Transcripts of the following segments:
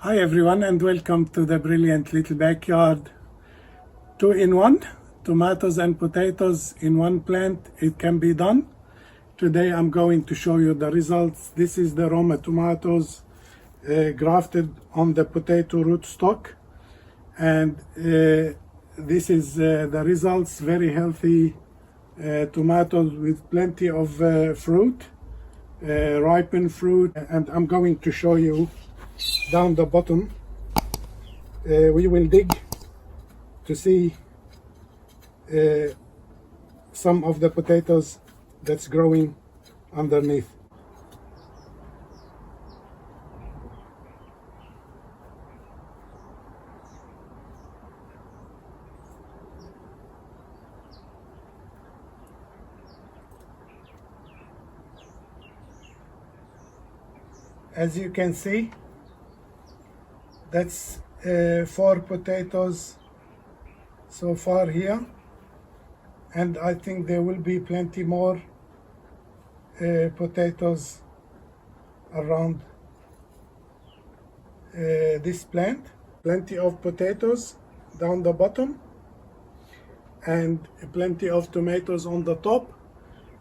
Hi everyone and welcome to the brilliant little backyard. 2-in-1, tomatoes and potatoes in one plant. It can be done. Today I'm going to show you the results. This is the Roma tomatoes grafted on the potato rootstock, and this is the results. Very healthy tomatoes with plenty of fruit, ripened fruit, and I'm going to show you down the bottom. We will dig to see some of the potatoes that's growing underneath. As you can see, that's 4 potatoes so far here, and I think there will be plenty more potatoes around this plant. Plenty of potatoes down the bottom and plenty of tomatoes on the top.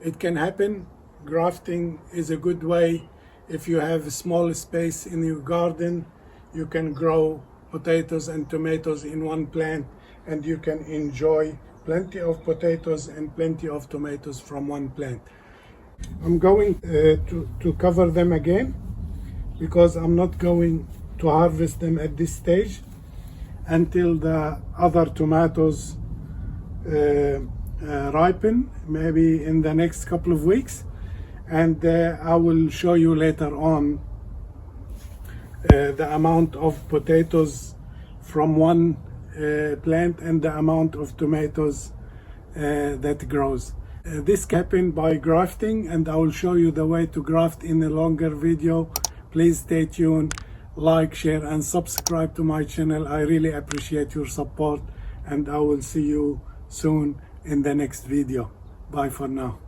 It can happen. Grafting is a good way. If you have a small space in your garden, you can grow potatoes and tomatoes in one plant, and you can enjoy plenty of potatoes and plenty of tomatoes from one plant. I'm going to cover them again because I'm not going to harvest them at this stage until the other tomatoes ripen, maybe in the next couple of weeks. And I will show you later on the amount of potatoes from one plant and the amount of tomatoes that grows. This can happen by grafting, and I will show you the way to graft in a longer video. Please stay tuned, like, share and subscribe to my channel. I really appreciate your support, and I will see you soon in the next video. Bye for now.